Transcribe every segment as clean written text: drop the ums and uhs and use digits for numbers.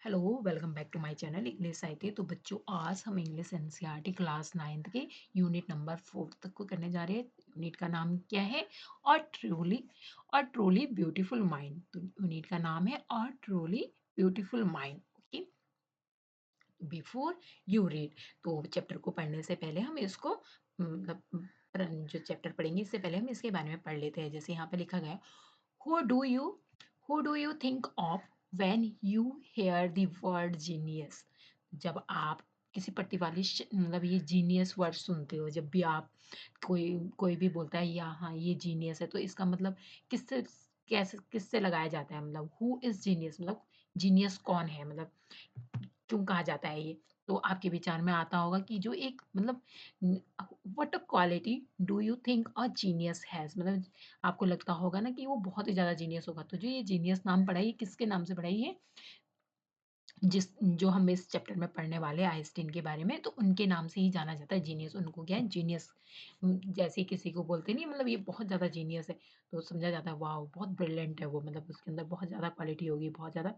Hello welcome back to my channel English IT. तो बच्चों आज हम इंग्लिश एनसीईआरटी क्लास 9th के यूनिट नंबर 4 तक को करने जा रहे हैं। यूनिट का नाम क्या है? और ट्रूली ब्यूटीफुल माइंड। तो यूनिट का नाम है और truly beautiful mind. Okay, before you read, तो चैप्टर को पढ़ने से पहले हम इसको मतलब जो चैप्टर पढ़ेंगे इससे पहले हम इसके बारे में पढ़ लेते हैं। जैसे यहाँ पे लिखा गया, Who do you who do you think of when you hear the word genius? जब आप किसी प्रतिवादी मतलब ये जीनियस वर्ड सुनते हो, जब भी आप कोई कोई भी बोलता है या हाँ ये जीनियस है, तो इसका मतलब किससे कैसे किससे लगाया जाता है? मतलब हु इज जीनियस, मतलब जीनियस कौन है, मतलब क्यों कहा जाता है ये? तो आपके विचार में आता होगा कि जो एक मतलब what a quality do you think a genius has, मतलब आपको लगता होगा ना कि वो बहुत ही ज़्यादा जीनियस होगा। तो जो ये जीनियस नाम पढ़ा है ये किसके नाम से पढ़ा है? ये जिस जो हम इस चैप्टर में पढ़ने वाले हैं आइंस्टीन के बारे में, तो उनके नाम से ही जाना जाता है जीनियस। उनको क्या है? जीनियस। जैसे किसी को बोलते नहीं मतलब ये बहुत ज़्यादा जीनियस है, तो समझा जाता है वाह बहुत ब्रिलियंट है वो, मतलब उसके अंदर बहुत ज़्यादा क्वालिटी होगी, बहुत ज़्यादा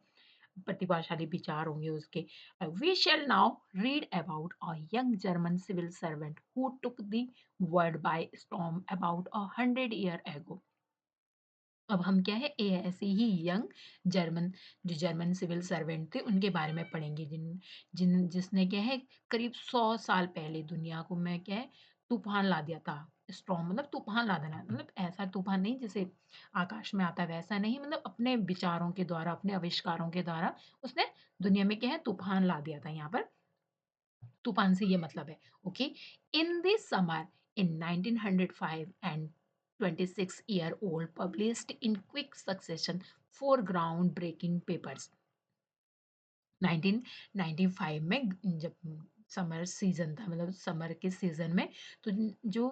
प्रतिभाशाली विचार होंगे उसके। We shall now read about a young German civil servant who took the world by storm about 100 year ago. अब हम क्या है ऐसे ही यंग जर्मन जो जर्मन सिविल सर्वेंट थे उनके बारे में पढ़ेंगे, जिन जिन जिसने क्या है करीब 100 साल पहले दुनिया को में क्या है तूफान ला दिया था। स्टॉर्म मतलब तूफान ला देना, मतलब ऐसा तूफान नहीं जैसे आकाश में आता है वैसा नहीं, मतलब अपने विचारों के द्वारा अपने आविष्कारों के द्वारा उसने दुनिया में क्या है तूफान ला दिया था। यहाँ पर तूफान से ये मतलब है। Okay, in this summer in 1905 and 26-year-old published in quick succession four groundbreaking papers। 1995 में जब समर सीजन था, मतलब समर के सीजन में, तो जो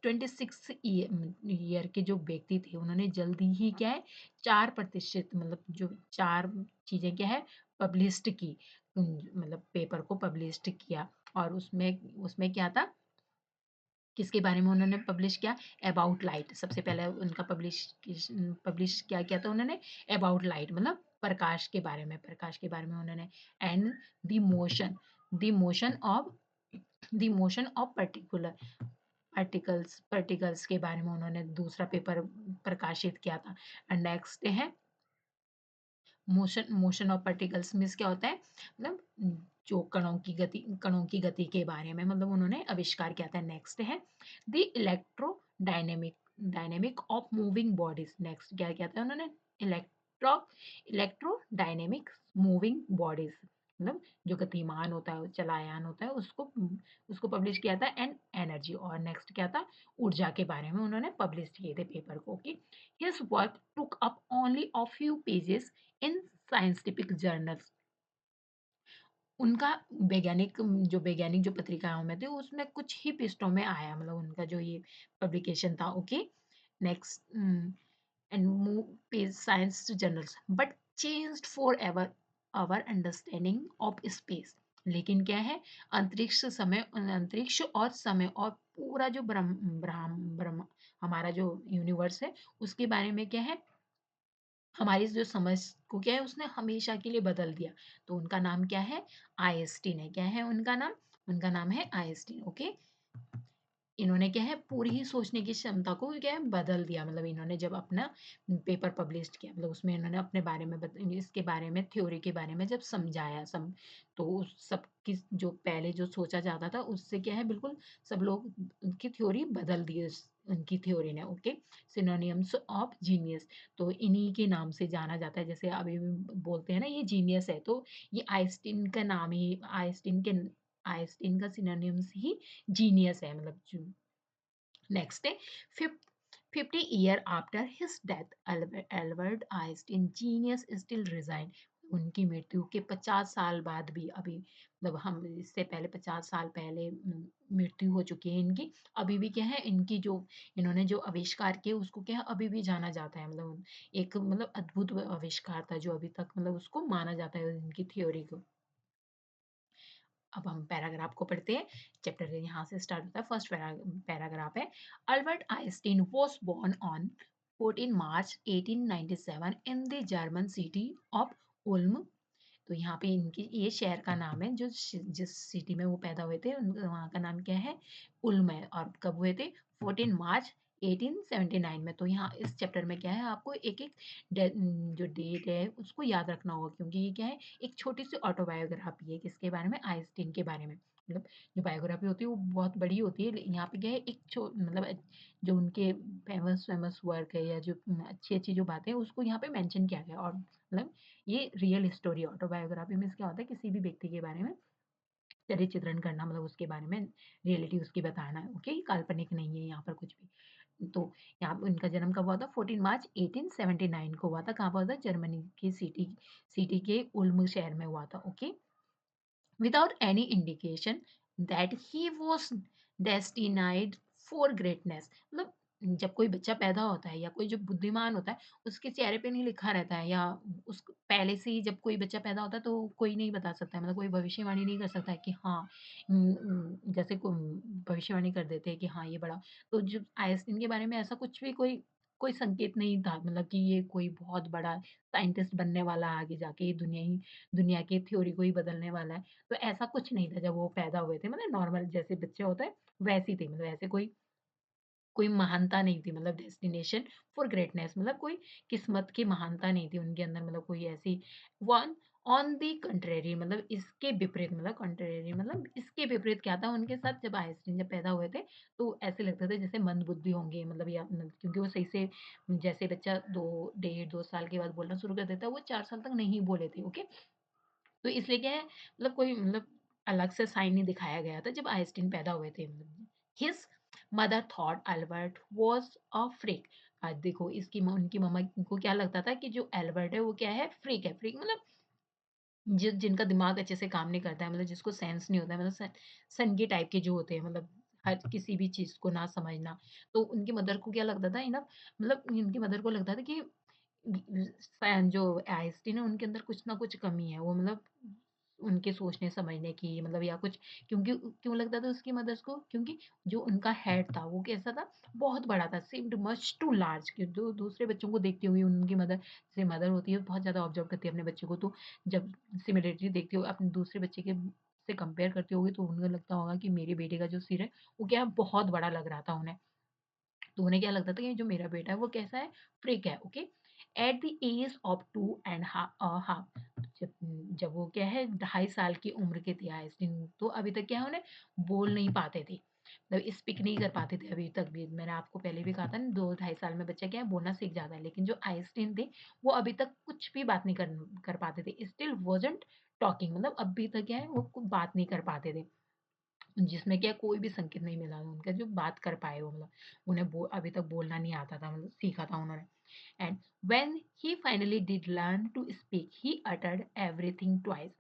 26 ईयर के जो व्यक्ति थे उन्होंने जल्दी ही क्या है 4 प्रतिशत मतलब जो 4 चीजें क्या है पब्लिश्ड की, मतलब पेपर को पब्लिश्ड किया। और उसमें उसमें क्या था, किसके बारे में उन्होंने पब्लिश किया? About light. सबसे पहले उनका पब्लिश क्या किया था उन्होंने? अबाउट लाइट मतलब प्रकाश के बारे में उन्होंने। And the motion the motion of the motion of particular particles के बारे में उन्होंने दूसरा पेपर प्रकाशित किया था। एंड नेक्स्ट है मोशन ऑफ पार्टिकल्स मीन्स क्या होता है? मतलब जो कणों की गति के बारे में मतलब उन्होंने आविष्कार किया था। नेक्स्ट है the dynamic of moving bodies. Next क्या किया था उन्होंने? इलेक्ट्रो इलेक्ट्रोडायनेमिक मूविंग बॉडीज, मतलब जो गतिमान होता है चलायमान होता है उसको उसको पब्लिश किया था। एंड एनर्जी, और नेक्स्ट क्या था? ऊर्जा के बारे में उन्होंने पब्लिश किए थे पेपर को। Okay, his work took up only a few pages in scientific journals. उनका वैज्ञानिक जो पत्रिकाओं में थे उसमें कुछ ही पृष्ठों में आया, मतलब उनका जो ये पब्लिकेशन था। Okay, next and move page science journals but changed for ever our understanding of space. लेकिन क्या है अंतरिक्ष और समय और पूरा जो ब्रह्म हमारा जो यूनिवर्स है उसके बारे में क्या है हमारी जो समझ को क्या है उसने हमेशा के लिए बदल दिया। तो उनका नाम क्या है? आइंस्टीन है। क्या है उनका नाम? उनका नाम है आइंस्टीन। ओके, इन्होंने क्या है पूरी ही सोचने की क्षमता को क्या है बदल दिया। मतलब इन्होंने जब अपना पेपर पब्लिश किया, मतलब उसमें इन्होंने अपने बारे में इसके बारे में थ्योरी के बारे में जब समझाया तो उस सब की जो पहले जो सोचा जाता था उससे क्या है बिल्कुल सब लोग उनकी थ्योरी बदल दी उनकी थ्योरी ने। ओके, सिनोनिम्स ऑफ जीनियस, तो इन्हीं के नाम से जाना जाता है। जैसे अभी भी बोलते हैं ना ये जीनियस है, तो ये आइंस्टीन का सिनोनिम्स ही जीनियस है। मतलब नेक्स्ट है 50 year after his death Albert Einstein genius still resign. उनकी मृत्यु के 50 साल बाद भी अभी मतलब हम इससे पहले 50 साल पहले मृत्यु हो चुकी है इनकी, अभी भी क्या है इनकी जो इन्होंने जो आविष्कार किए उसको क्या है अभी भी जाना जाता है। मतलब एक मतलब अद्भुत आविष्कार था जो अभी तक मतलब उसको माना जाता है इनकी थ्योरी को। अब हम पैराग्राफ को पढ़ते हैं। चैप्टर यहाँ से स्टार्ट होता है। फर्स्ट पैराग्राफ है, Albert Einstein was born on 14 March 1897 in the German city of Ulm, तो यहाँ पे इनकी ये शहर का नाम है जो जिस सिटी में वो पैदा हुए थे वहाँ का नाम क्या है, उल्म है। और कब हुए थे, 14 मार्च 1879 में। तो यहाँ इस चैप्टर में क्या है, आपको एक एक जो डेट है उसको याद रखना होगा, क्योंकि ये क्या है, एक छोटी सी ऑटोबायोग्राफी है किसके बारे में, आइंस्टीन के बारे में। मतलब जो बायोग्राफी होती है वो बहुत बड़ी होती है, यहाँ पे क्या है एक मतलब जो उनके फेमस फेमस वर्क है या जो अच्छी अच्छी जो बातें हैं उसको यहाँ पे मेंशन किया गया। और मतलब ये रियल स्टोरी, ऑटोबायोग्राफी में क्या होता है, किसी भी व्यक्ति के बारे में चरित्र चित्रण करना, मतलब उसके बारे में रियलिटी उसकी बताना है। ओके, काल्पनिक नहीं है यहाँ पर कुछ भी। तो यहाँ पे उनका जन्म कब हुआ था, 14 मार्च 1879 को हुआ था। कहाँ पर हुआ था, जर्मनी की सिटी के उल्म शहर में हुआ था। Okay, without any indication that he was destined for greatness। मतलब जब कोई बच्चा पैदा होता है या कोई जो बुद्धिमान होता है, उसके चेहरे पे नहीं लिखा रहता है, या उस पहले से ही जब कोई बच्चा पैदा होता है तो कोई नहीं बता सकता है, मतलब कोई भविष्यवाणी नहीं कर सकता है कि हाँ जैसे भविष्यवाणी कर देते हैं कि हाँ ये बड़ा। तो जो आइंस्टीन के बारे में ऐसा कुछ भी कोई कोई संकेत नहीं था, मतलब कि ये कोई बहुत बड़ा साइंटिस्ट बनने वाला है, आगे जाके ये दुनिया की थ्योरी को ही बदलने वाला है। तो ऐसा कुछ नहीं था जब वो पैदा हुए थे, मतलब नॉर्मल जैसे बच्चे होते हैं वैसे ही थे, मतलब ऐसे कोई कोई महानता नहीं थी, मतलब डेस्टिनेशन फॉर ग्रेटनेस, मतलब कोई किस्मत की महानता नहीं थी उनके अंदर, मतलब कोई ऐसी वन ऑन दी कंट्रेरी, मतलब इसके विपरीत, मतलब कंट्रेरी मतलब इसके विपरीत क्या था उनके साथ, जब आइंस्टीन जब पैदा हुए थे तो ऐसे लगते थे जैसे मंदबुद्धि होंगे, मतलब या क्योंकि वो सही से जैसे बच्चा 2 साल के बाद बोलना शुरू कर देता है, वो 4 साल तक नहीं बोले थे। ओके, तो इसलिए क्या है, मतलब कोई मतलब अलग से साइन नहीं दिखाया गया था जब आइंस्टीन पैदा हुए थे। His mother thought Albert was a freak. आज देखो इसकी उनकी मम्मा को क्या लगता था कि जो एल्बर्ट है वो क्या है, फ्रीक है। फ्रीक मतलब जिनका दिमाग अच्छे से काम नहीं करता है, मतलब जिसको सेंस नहीं होता है, मतलब सनकी टाइप के जो होते हैं, मतलब हर किसी भी चीज को ना समझना। तो उनकी मदर को क्या लगता था, इनफ मतलब इनकी मदर को लगता था कि जो आइंस्टीन है उनके अंदर कुछ ना कुछ कमी है, वो मतलब उनके सोचने समझने की, मतलब या कुछ। क्योंकि क्यों लगता था उसकी मदर्स को, क्योंकि जो उनका हेड था वो कैसा था, बहुत बड़ा था, सीम्ड मच टू लार्ज। कि जो दूसरे बच्चों को देखती हुई उनकी मदर, जैसे मदर होती है बहुत ज्यादा ऑब्जर्व करती है अपने बच्चे को, तो जब सिमिलरिटी देखती हो अपने दूसरे बच्चे के से कंपेयर करती होगी तो उनको लगता होगा कि मेरे बेटे का जो सिर है वो क्या है, बहुत बड़ा लग रहा था उन्हें। तो उन्हें क्या लगता था कि जो मेरा बेटा है वो कैसा है, फ्रीक है। Okay, at the age of 2.5, जब जब वो क्या है 2.5 साल की उम्र के थे आइंस्टीन, तो अभी तक क्या है उन्हें बोल नहीं पाते थे, मतलब स्पीक नहीं कर पाते थे अभी तक भी। मैंने आपको पहले भी कहा था ना, 2 2.5 साल में बच्चा क्या है बोलना सीख जाता है, लेकिन जो आइंस्टीन थे वो अभी तक कुछ भी बात नहीं कर पाते थे, स्टिल वॉजंट टॉकिंग, मतलब अभी तक क्या है वो बात नहीं कर पाते थे, जिसमें क्या कोई भी संकेत नहीं मिला उनका जो बात कर पाए वो, मतलब उन्हें अभी तक बोलना नहीं आता था, मतलब सीखा था उन्होंने। And when he finally did learn to speak he uttered everything twice.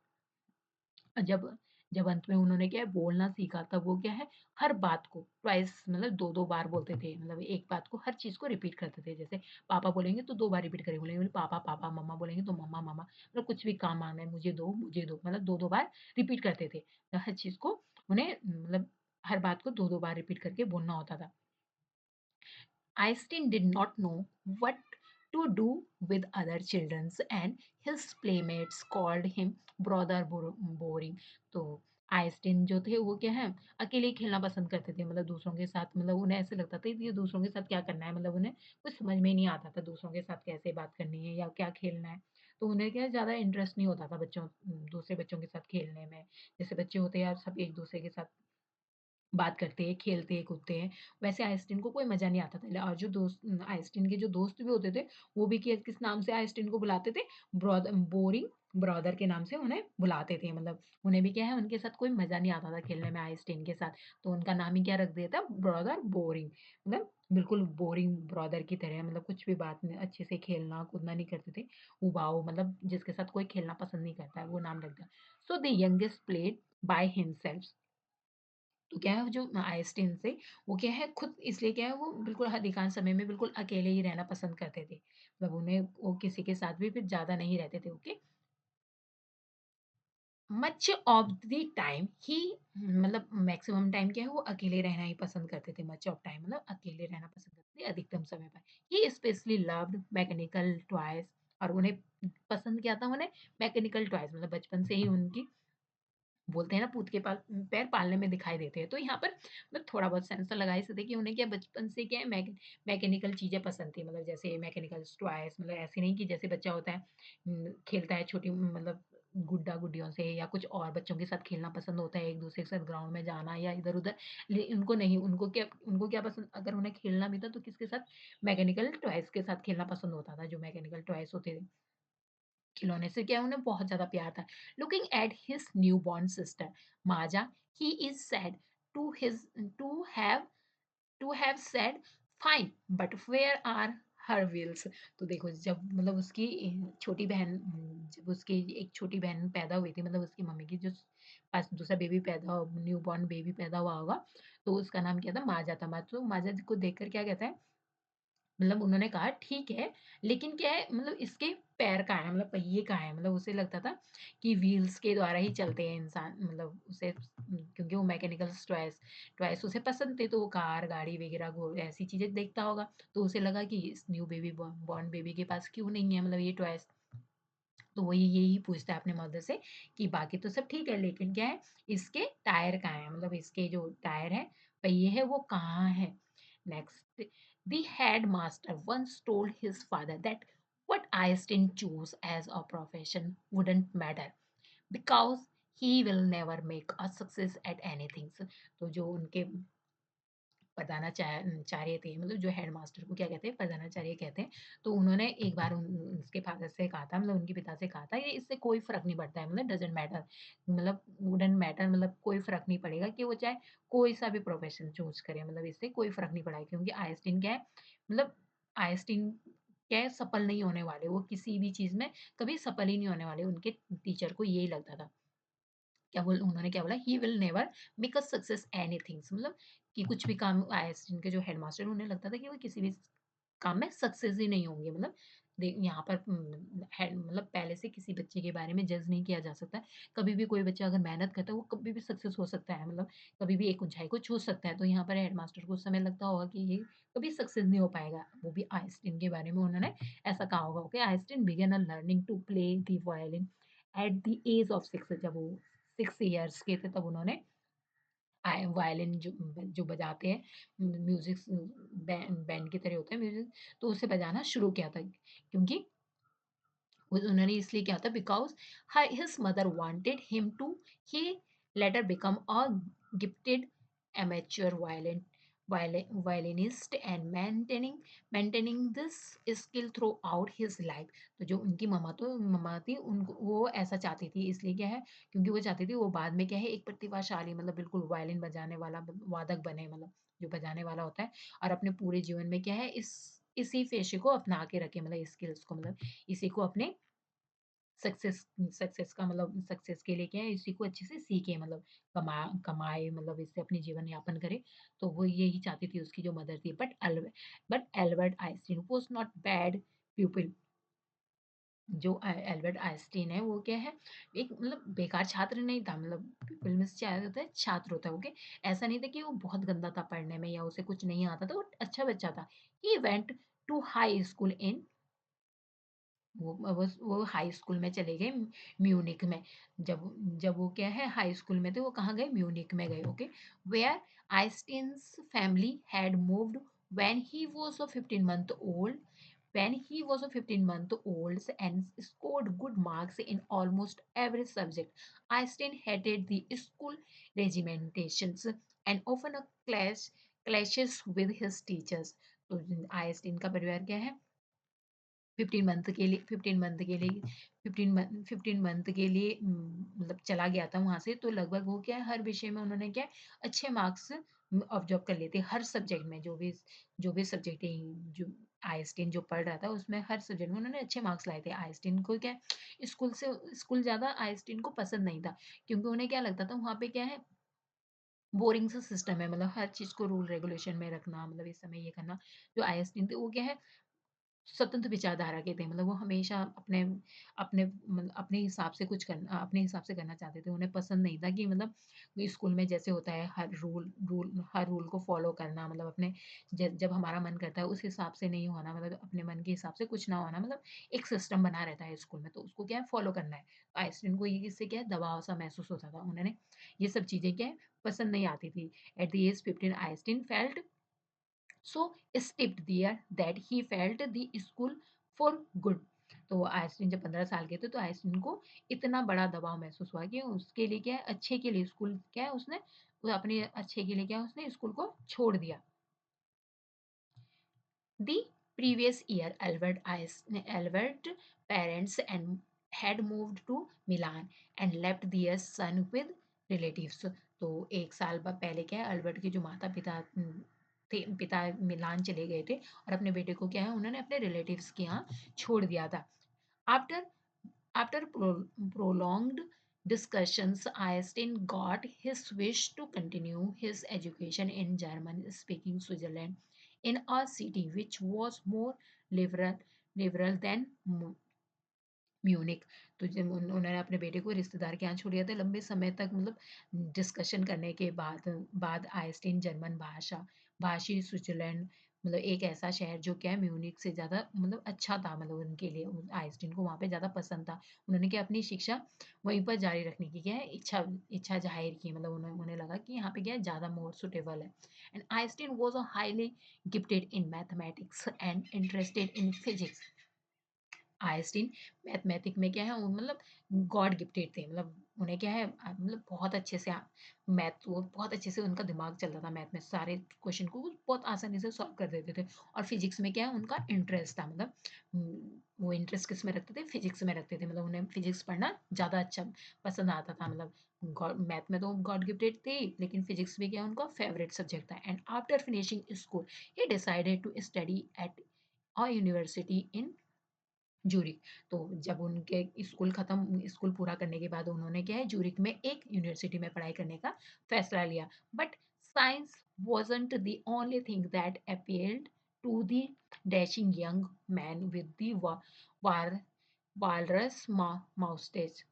जब जब अंत में उन्होंने क्या है बोलना सीखा, तब वो क्या है हर बात को ट्वाइस मतलब दो दो बार बोलते थे, मतलब एक बात को हर चीज को रिपीट करते थे। जैसे पापा बोलेंगे तो 2 बार रिपीट करेंगे, बोलेंगे पापा पापा, मम्मा बोलेंगे तो मम्मा मम्मा, मतलब कुछ भी काम आना है मुझे दो, मतलब दो दो बार रिपीट करते थे। तो हर चीज को उन्हें मतलब हर बात को दो दो बार रिपीट करके बोलना होता था। Einstein did not know what to do with other children, and his playmates called him brother boring। तो आइंस्टीन जो थे वो क्या है, अकेले ही खेलना पसंद करते थे, मतलब दूसरों के साथ, मतलब उन्हें ऐसे लगता था कि ये दूसरों के साथ क्या करना है, मतलब उन्हें कुछ समझ में ही नहीं आता था दूसरों के साथ कैसे बात करनी है या क्या खेलना है। तो उन्हें क्या ज़्यादा इंटरेस्ट नहीं होता था दूसरे बच्चों के साथ खेलने में। जैसे बच्चे होते हैं यार सब एक दूसरे के साथ बात करते हैं, खेलते हैं, कूदते हैं। वैसे आइंस्टीन को कोई मज़ा नहीं आता था, और जो आइंस्टीन के जो दोस्त भी होते थे, वो भी किस नाम से आइंस्टीन को बुलाते थे? बोरिंग ब्रदर के नाम से उन्हें बुलाते थे। मतलब उन्हें भी क्या है, उनके साथ कोई मज़ा नहीं आता था खेलने में आइंस्टीन के साथ, तो उनका नाम ही क्या रख दिया था? Brother boring. मतलब बिल्कुल बोरिंग ब्रदर की तरह, मतलब कुछ भी बात नहीं, अच्छे से खेलना, कूदना नहीं करते थे। उबाऊ, मतलब जिसके साथ कोई खेलना पसंद नहीं करता है, वो नाम रख दिया। So the youngest played by himself. तो क्या है, जो आइंस्टीन थे वो क्या है खुद, इसलिए क्या है वो बिल्कुल अधिकांश समय में बिल्कुल अकेले ही रहना पसंद करते थे, मतलब उन्हें वो किसी के साथ भी फिर ज्यादा नहीं रहते थे। Okay, much of the time ही, मतलब मैक्सिमम टाइम क्या है वो अकेले रहना ही पसंद करते थे। मच ऑफ टाइम मतलब अकेले रहना पसंद करते थे अधिकतम समय पर। ही स्पेशली लव्ड मैकेनिकल टॉयज और उन्हें पसंद क्या था उन्हें? मैकेनिकल टॉयज़ मतलब बचपन से ही उनकी बोलते हैं ना पूत के पैर पालने में दिखाई देते हैं। तो यहाँ पर मतलब थोड़ा बहुत सेंसर लगा ही सकते कि उन्हें क्या बचपन से क्या है मैकेनिकल चीज़ें पसंद थी। मतलब जैसे मैकेनिकल टॉयज़ मतलब ऐसे नहीं कि जैसे बच्चा होता है खेलता है छोटी मतलब गुड्डा-गुड्डियों से या कुछ और बच्चों के साथ खेलना पसंद होता है, एक-दूसरे के साथ ग्राउंड में जाना या इधर-उधर। उनको नहीं, उनको क्या पसंद अगर उन्हें खेलना भी था तो किसके साथ? मैकेनिकल टॉयज़ के साथ खेलना पसंद होता था, जो मैकेनिकल टॉयज़ होते थे। खिलौने से क्या उन्हें बहुत ज़्यादा प्यार था। Looking at his newborn sister Maja, he is said to his to have to have said fine but where are her wheels. तो देखो जब मतलब उसकी छोटी बहन जब उसकी एक छोटी बहन पैदा हुई थी मतलब उसकी मम्मी की जो पास दूसरा बेबी पैदा न्यूबॉर्न बेबी पैदा हुआ होगा, तो उसका नाम क्या था? माजा था। तो माजा को देखकर क्या कहता है मतलब उन्होंने कहा ठीक है, लेकिन क्या है मतलब इसके पैर कहाँ हैं? मतलब पहिए कहाँ हैं? मतलब उसे लगता था कि व्हील्स के द्वारा ही चलते हैं इंसान मतलब उसे क्योंकि वो मैकेनिकल्स टॉयज़ टॉयज़ उसे पसंद थे, तो वो कार, गाड़ी वगैरह घो ऐसी चीज़ें देखता होगा। तो उसे लगा कि इस न्यू बेबी बॉर्न बेबी के पास क्यों नहीं है मतलब ये टॉयज़? तो वही यही पूछता है अपने मदर से कि बाकी तो सब ठीक है, लेकिन क्या है इसके टायर कहाँ हैं? मतलब इसके जो टायर हैं, पहिए हैं वो कहाँ हैं? Next The headmaster once told his father that what Einstein chose as a profession wouldn't matter because he will never make a success at anything. तो जो उनके प्रधानाचार्य थे मतलब जो हेडमास्टर को क्या कहते हैं प्रधानाचार्य कहते हैं। तो उन्होंने एक बार उसके फादर से कहा था मतलब उनके पिता से कहा था ये इससे कोई फ़र्क नहीं पड़ता है मतलब डज़न्ट मैटर मतलब वुडन्ट मैटर मतलब कोई फ़र्क नहीं पड़ेगा कि वो चाहे कोई-सा भी प्रोफ़ेशन चूज़ करे मतलब इससे कोई फ़र्क नहीं पड़ा है क्योंकि आइंस्टीन क्या है मतलब आइंस्टीन क्या है सफल नहीं होने वाले, वो किसी भी चीज़ में कभी सफल ही नहीं होने वाले, उनके टीचर को यही लगता था। उन्होंने क्या बोला he will never make us success anythings मतलब कि कुछ भी काम आईएसटीन के जो हेडमास्टर उन्हें लगता था कि वो किसी भी काम में सक्सेस ही नहीं होंगे मतलब यहाँ पर हेड मतलब पहले से किसी बच्चे के बारे में जज नहीं किया जा सकता कभी भी कोई बच्चा अगर मेहनत करता है वो कभी भी सक्सेस हो सकता है मतलब कभी भी एक ऊंचाई को छू सकता है तो यहाँ पर हेडमास्टर को उस समय लगता होगा कि ये कभी सक्सेस नहीं हो पाएगा वो भी आइंस्टीन के बारे में उन्होंने ऐसा कहा होगा okay Einstein began a learning to play the violin at the age of 6 जब वो 6 इयर्स के थे तब उन्होंने वायलिन जो बजाते हैं म्यूज़िक बैंड की तरह होता है म्यूज़िक तो उसे बजाना शुरू किया था क्योंकि उन्होंने इसलिए किया था because his mother wanted him to he later become a gifted amateur violinist and maintaining this skill throughout his life तो जो उनकी मम्मा थी उनको वो ऐसा चाहती थी इसलिए क्या है क्योंकि वो चाहती थी वो बाद में क्या है एक प्रतिभाशाली मतलब बिल्कुल वायलिन बजाने वाला वादक बने मतलब जो बजाने वाला होता है और अपने पूरे जीवन में क्या है इसी पेशे को अपना के रखे मतलब स्किल्स को मतलब इसी को अपने सक्सेस सक्सेस का मतलब सक्सेस के लिए क्या है इसी को अच्छे से सीखे मतलब कमाए मतलब इससे अपनी जीवन यापन करे तो वो यही चाहती थी उसकी जो मदर थी but Albert Einstein was not bad people जो एल्बर्ट आइंस्टीन है वो क्या है एक मतलब बेकार छात्र नहीं था मतलब पीपल में से क्या होता है छात्र होता है ओके ऐसा नहीं था कि वो बहुत गंदा था पढ़ने में या उसे कुछ नहीं आता था वो अच्छा बच्चा था he went to high school in वो हाई स्कूल में चले गए म्यूनिक में जब जब वो क्या है हाई स्कूल में थे वो कहाँ गए म्यूनिक में गए okay where Einstein's family had moved when he was a 15 month old when he was a 15-month old and scored good marks in almost every subject. Einstein hated the school regimentations and often a clashes with his teachers. तो Einstein का परिवार क्या है 15 month के लिए मतलब चला गया था वहाँ से तो लगभग वो क्या है हर विषय में उन्होंने क्या है अच्छे मार्क्स ऑब्जर्व कर लिए थे हर सब्जेक्ट में जो भी सब्जेक्ट जो आइंस्टीन जो पढ़ रहा था उसमें हर सब्जेक्ट में उन्होंने अच्छे मार्क्स लाए थे आइंस्टीन को क्या है स्कूल ज़्यादा आइंस्टीन को पसंद नहीं था क्योंकि उन्हें क्या लगता था वहाँ पे क्या है बोरिंग सा सिस्टम है मतलब हर चीज़ को रूल रेगुलेशन में रखना मतलब इस समय ये करना जो आइंस्टीन थे वो क्या है स्वतंत्र विचारधारा के थे, मतलब वो हमेशा अपने अपने अपने हिसाब से कुछ करना, अपने हिसाब से करना चाहते थे। उन्हें पसंद नहीं था कि मतलब स्कूल में जैसे होता है हर रूल को फ़ॉलो करना, मतलब अपने ज जब हमारा मन करता है उस हिसाब से नहीं होना, मतलब अपने मन के हिसाब से कुछ ना होना, मतलब एक सिस्टम बना रहता है स्कूल में, तो उसको क्या है फ़ॉलो करना है। आइंस्टीन को ये इससे क्या है दबाव-सा महसूस होता था। उन्होंने ये सब चीज़ें क्या है पसंद नहीं आती थी। At the age 15 Einstein felt so stepped there that he felt the school for good। तो आइंस्टीन जब 15 साल के थे तो आइंस्टीन को इतना बड़ा दबाव महसूस हुआ कि उसके लिए क्या है अच्छे के लिए स्कूल क्या है उसने वो अपने अच्छे के लिए क्या है उसने स्कूल को छोड़ दिया। The previous year, Albert parents and had moved to Milan and left their son with relatives। तो एक साल पहले क्या है अल्बर्ट के जो माता पिता थे पिता मिलान चले गए थे और अपने बेटे को क्या है उन्होंने अपने रिलेटिव्स के यहाँ छोड़ दिया था। After After prolonged discussions, Einstein got his wish to continue his education in German-speaking Switzerland, in a city which was more liberal than Munich. तो जब उन्होंने अपने बेटे को रिश्तेदार के यहाँ छोड़ दिया था लंबे समय तक, मतलब डिस्कशन करने के बाद आइंस्टीन जर्मन भाषी स्विट्जरलैंड, मतलब एक ऐसा शहर जो क्या है म्यूनिक से ज़्यादा मतलब अच्छा था, मतलब उनके लिए आइंस्टीन को वहाँ पे ज़्यादा पसंद था। उन्होंने क्या अपनी शिक्षा वहीं पर जारी रखने की क्या है इच्छा जाहिर की, मतलब उन्हें लगा कि यहाँ पे क्या है ज़्यादा मोर सुटेबल है। And Einstein was a highly gifted in mathematics and interested in physics. Einstein mathematic में क्या है मतलब गॉड गिफ्टेड थे, मतलब उन्हें क्या है मतलब बहुत अच्छे से मैथ वो बहुत अच्छे से उनका दिमाग चलता था, मैथ में सारे क्वेश्चन को वो बहुत आसानी से सॉल्व कर देते थे। और फिजिक्स में क्या है उनका इंटरेस्ट था, मतलब वो इंटरेस्ट किस में रखते थे फिजिक्स में रखते थे, मतलब उन्हें फिजिक्स पढ़ना ज़्यादा अच्छा पसंद आता था। मतलब मैथ में तो गॉड गिफ्टेड थे लेकिन फिजिक्स भी क्या उनका फेवरेट सब्जेक्ट था। And after finishing school he decided to study at a university in Zurich. तो जब उनके स्कूल पूरा करने के बाद उन्होंने क्या है ज्यूरिख में एक यूनिवर्सिटी में पढ़ाई करने का फैसला लिया। But science wasn't the only thing that appealed to the dashing young man with the war walrus mustache।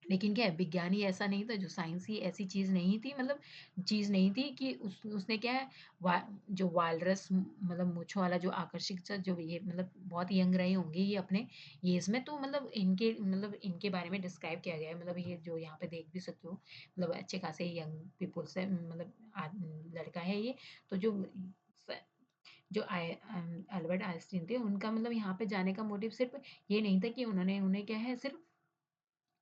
लेकिन क्या है विज्ञान ही ऐसा नहीं था, जो साइंस ही ऐसी चीज़ नहीं थी, मतलब चीज़ नहीं थी कि उसने क्या है वा जो वालरस मतलब मूंछों वाला जो आकर्षक सा जो ये मतलब बहुत यंग रहे होंगे ये अपने एज में, तो मतलब इनके बारे में डिस्क्राइब किया गया है। मतलब ये जो यहाँ पे देख भी सकते हो, मतलब अच्छे खासे यंग पीपल से मतलब लड़का है ये। तो स जो अल्बर्ट आइंस्टीन थे उनका मतलब यहाँ पे जाने का मोटिव सिर्फ़ ये नहीं था कि उन्हें क्या है सिर्फ़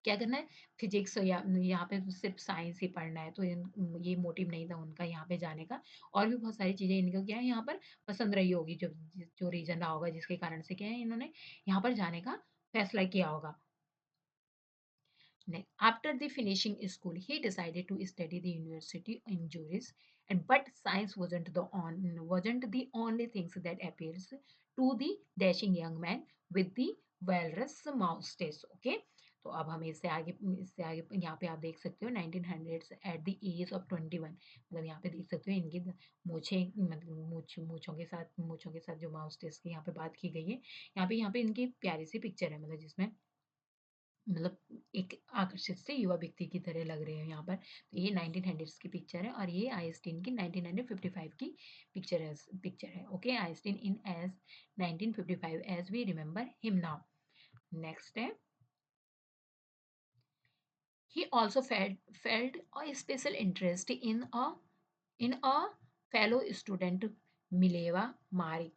क्या करना है फिजिक्स या यहाँ पे सिर्फ साइंस ही पढ़ना है, तो ये मोटिव नहीं था उनका यहाँ पे जाने का। और भी बहुत सारी चीज़ें इनको क्या है यहाँ पर पसंद रही होगी, जो जो रीज़न रहा होगा जिसके कारण से क्या है इन्होंने यहाँ पर जाने का फैसला किया होगा। After the finishing school, he decided to study the university in Zurich, and but science wasn't the only things that appeals to the dashing young man with the walrus mustache. Okay, तो अब हम इससे आगे यहाँ पे आप देख सकते हो 1900s eight the age of 21, मतलब यहाँ पे देख सकते हो इनकी मूछें मतलब मूछों के साथ जो माउस्टेस की यहाँ पे बात की गई है। यहाँ पे इनकी प्यारी सी पिक्चर है, मतलब जिसमें मतलब एक आकर्षित से युवा व्यक्ति की तरह लग रहे हैं यहाँ पर। तो ये 1900s की पिक्चर है और ये आइंस्टीन की 1955 की पिक्चर है। Okay, Einstein in age 1955 as we remember him now. Next है he also felt a special interest in a fellow student Mileva Marik।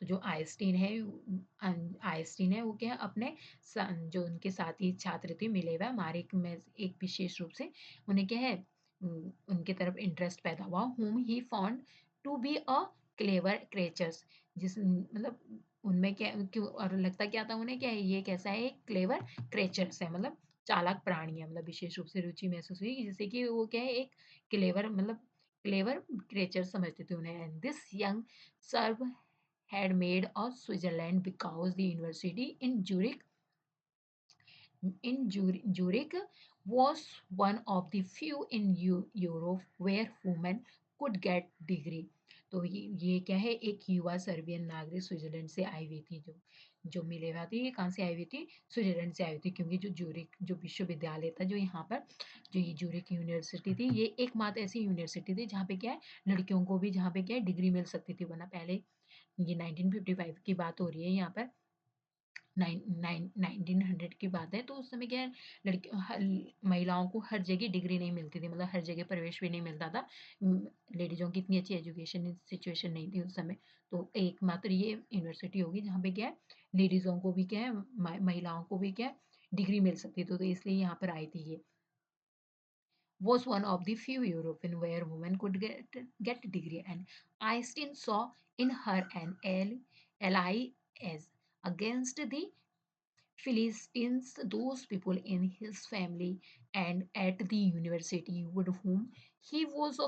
तो जो आइंस्टीन है वो क्या है अपने जो उनके साथी छात्र थे मिलेवा मारिक में एक विशेष रूप से उन्हें क्या है उनके तरफ इंटरेस्ट पैदा हुआ, whom he found to be a clever creatures। जिस मतलब उनमें क्या क्यों और लगता क्या था उन्हें क्या है ये कैसा है क्लेवर क्रेचर्स है, मतलब चालाक प्राणी है, मतलब विशेष रूप से रुचि महसूस हुई जिससे कि वो क्या है एक क्लेवर क्रेचर समझते थे उन्हें। And this young serve had made of Switzerland because the university in Zurich was one of the few in Europe where women could get degree। तो ये क्या है, एक युवा सर्बियन नागरिक स्विट्ज़रलैंड से आई हुई थी, जो जो मिलेवा थी, ये कहाँ से आई हुई थी? स्विट्ज़रलैंड से आई हुई थी, क्योंकि जो ज़ूरिख जो विश्वविद्यालय था जो यहाँ पर, जो ये ज़ूरिख यूनिवर्सिटी थी, ये एकमात्र ऐसी यूनिवर्सिटी थी जहाँ पे क्या है, लड़कियों को भी जहाँ पे क्या है डिग्री मिल सकती थी, वरना पहले ये 1955 की बात हो रही है यहाँ पर, 1900 की बात है, तो उस समय क्या है, लड़की महिलाओं को हर जगह डिग्री नहीं मिलती थी, मतलब हर जगह प्रवेश भी नहीं मिलता था। लेडीज़ों की इतनी अच्छी एजुकेशन सिचुएशन नहीं थी उस समय। तो एकमात्र ये यूनिवर्सिटी होगी जहाँ पे क्या है, लेडीज़ों को भी क्या है, महिलाओं को भी क्या है, डिग्री मिल सकती थी, तो इसलिए यहाँ पर आई थी ये। Was one of the few European where women could get a degree, and Einstein saw in her an ally as against the Philistines, those people in his family and at the university with whom he was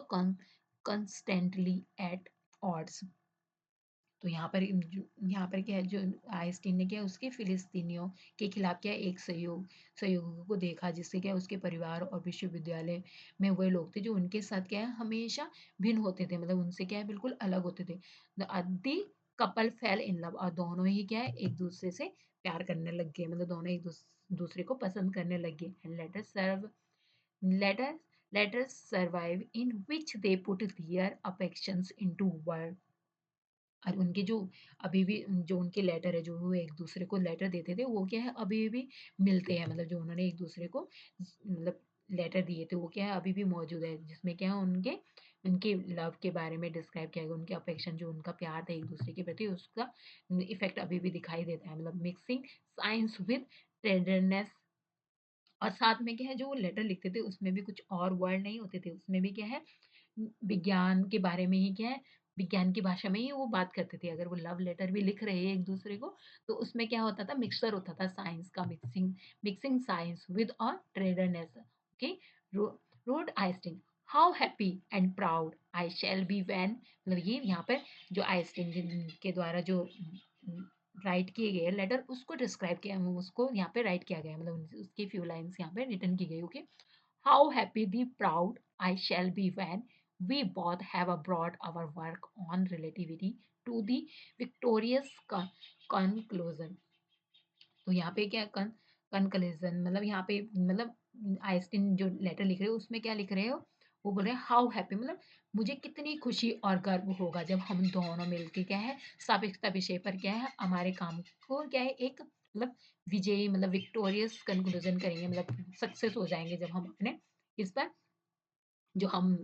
constantly at odds. तो यहाँ पर क्या है, जो Einstein ने क्या है, उसके फिलिस्तीनियों के खिलाफ क्या है, एक सहयोगी को देखा, जिससे क्या है, उसके परिवार और विश्वविद्यालय में वह लोग थे जो उनके साथ क्या है, हमेशा भिन्न होते थे, मतलब उनसे क्या है, बिल्कुल अलग होते थे। The couple fail in love, और दोनों ही क्या है, एक दूसरे से प्यार करने लग गए, मतलब दोनों एक दूसरे को पसंद करने लग गए। And later later survive in which they put their affections into word, और उनके जो अभी भी जो उनके लेटर है, जो वो एक दूसरे को लेटर देते थे, वो क्या है, अभी भी मिलते हैं, मतलब जो उन्होंने एक दूसरे को मतलब लेटर दिए थे, वो क्या है, अभी भी मौजूद है, जिसमें क्या है, उनके उनके लव के बारे में डिस्क्राइब किया गया, उनके अफेक्शन, जो उनका प्यार था एक दूसरे के प्रति, उसका इफेक्ट अभी भी दिखाई देता है, मतलब मिक्सिंग साइंस विद टेंडरनेस। और साथ में क्या है, जो वो लेटर लिखते थे, उसमें भी कुछ और वर्ड नहीं होते थे, उसमें भी क्या है, विज्ञान के बारे में ही क्या है, विज्ञान की भाषा में ही वो बात करते थे। अगर वो लव लेटर भी लिख रहे हैं एक दूसरे को, तो उसमें क्या होता था, मिक्सचर होता था साइंस का, mixing mixing science with a traderness. Okay, road Einstein, how happy and proud I shall be when, मतलब ये यहाँ पर जो आइंस्टीन के द्वारा जो राइट किए गए लेटर, उसको डिस्क्राइब किया, उसको यहाँ पे राइट किया गया, मतलब उसकी फ्यू लाइन्स यहाँ पे रिटर्न की गई। Okay, how happy the proud I shall be when we both have brought our work on relativity to the victorious conclusion। तो यहाँ पे क्या कंक्लूजन, मतलब यहाँ पे मतलब आइंस्टीन जो लेटर लिख रहे हो, उसमें क्या लिख रहे हो, वो बोल रहे हैं हाउ हैप्पी, मतलब मुझे कितनी खुशी और गर्व होगा जब हम दोनों मिलके क्या है, सापेक्षता विषय पर क्या है, हमारे काम को क्या है, एक मतलब विजयी, मतलब विक्टोरियस कंक्लूजन करेंगे, मतलब सक्सेस हो जाएंगे जब हम अपने इस पर, जो हम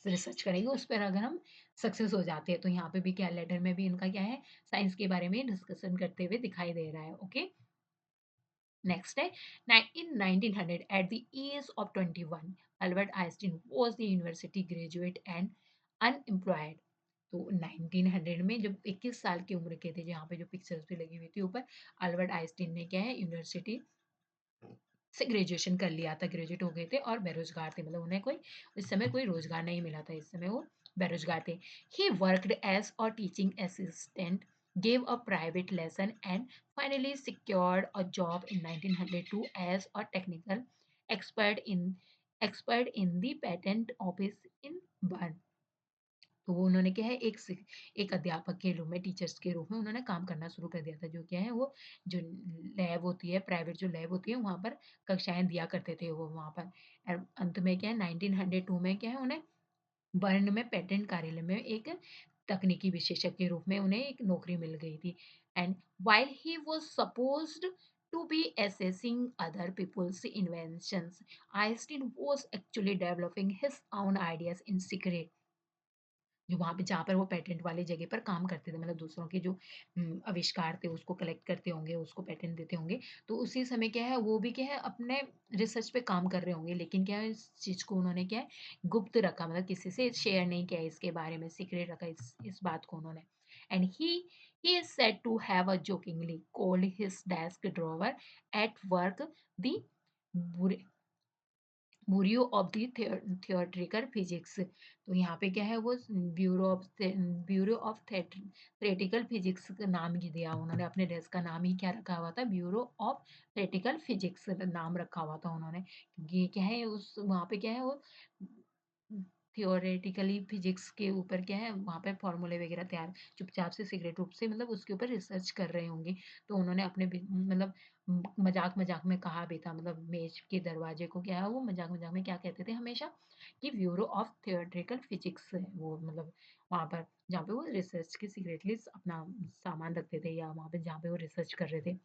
रिसर्च करेंगे उस पर अगर हम सक्सेस हो जाते हैं। तो यहाँ पे भी क्या लेटर में भी इनका क्या है, साइंस के बारे में डिस्कशन करते हुए दिखाई दे रहा है। ओके, नेक्स्ट है, in 1900 at the age of 21 Albert Einstein was the university graduate and unemployed। तो 1900 में जब 21 साल की उम्र के थे, जहाँ पे जो पिक्चर्स भी लगी हुई थी ऊपर, अल्बर्ट आइंस्टीन ने क्या है, यूनिवर्सिटी से ग्रेजुएशन कर लिया था, ग्रेजुएट हो गए थे और बेरोजगार थे, मतलब उन्हें कोई इस समय कोई रोजगार नहीं मिला था, इस समय वो बेरोजगार थे। He worked as a teaching assistant, gave a private lesson and finally secured a job in 1902 as a technical expert in the patent office in Bern। तो वो उन्होंने क्या है, एक अध्यापक के रूप में, टीचर्स के रूप में उन्होंने काम करना शुरू कर दिया था, जो क्या है, वो जो लैब होती है, प्राइवेट जो लैब होती है, वहाँ पर कक्षाएँ दिया करते थे वो वहाँ पर। अंत में क्या है, 1902 में क्या है, उन्हें बर्न में पेटेंट कार्यालय में एक तकनीकी विशेषज्ञ के रूप में उन्हें एक नौकरी मिल गई थी। And while he was supposed to be assessing other people's inventions, Einstein was actually developing his own ideas in secret. जो वहाँ पे जहाँ पर वो पेटेंट वाली जगह पर काम करते थे, मतलब दूसरों के जो आविष्कार थे उसको कलेक्ट करते होंगे, उसको पेटेंट देते होंगे, तो उसी समय क्या है, वो भी क्या है, अपने रिसर्च पे काम कर रहे होंगे, लेकिन क्या है, इस चीज़ को उन्होंने क्या है, गुप्त रखा, मतलब किसी से शेयर नहीं किया, इसके बारे में सीक्रेट रखा, इस बात को उन्होंने। And he is said to have a jokingly called his desk drawer at work the bureau of the theoretical physics. तो यहाँ पे क्या है, वो ब्यूरो ऑफ थियोरेटिकल फिजिक्स का नाम ही दिया उन्होंने, अपने डेस्क का नाम ही क्या रखा हुआ था, ब्यूरो ऑफ थियोरेटिकल फिजिक्स नाम रखा हुआ था उन्होंने, क्योंकि क्या है, उस वहाँ पे क्या है, वो थियोरेटिकली फिजिक्स के ऊपर क्या है वहाँ पे फॉर्मूले वगैरह तैयार चुपचाप से सीक्रेट रूप से मतलब उसके ऊपर रिसर्च कर रहे होंगे। तो उन्होंने अपने मतलब मजाक मजाक में कहा भी था, मतलब मेज के दरवाजे को क्या है वो मजाक मजाक में क्या कहते थे हमेशा कि ब्यूरो ऑफ थियोरेटिकल फिजिक्स है वो, मतलब वहाँ पर जहाँ पे वो रिसर्च के सीक्रेटली अपना सामान रखते थे या वहाँ पे जहाँ पे वो रिसर्च कर रहे थे।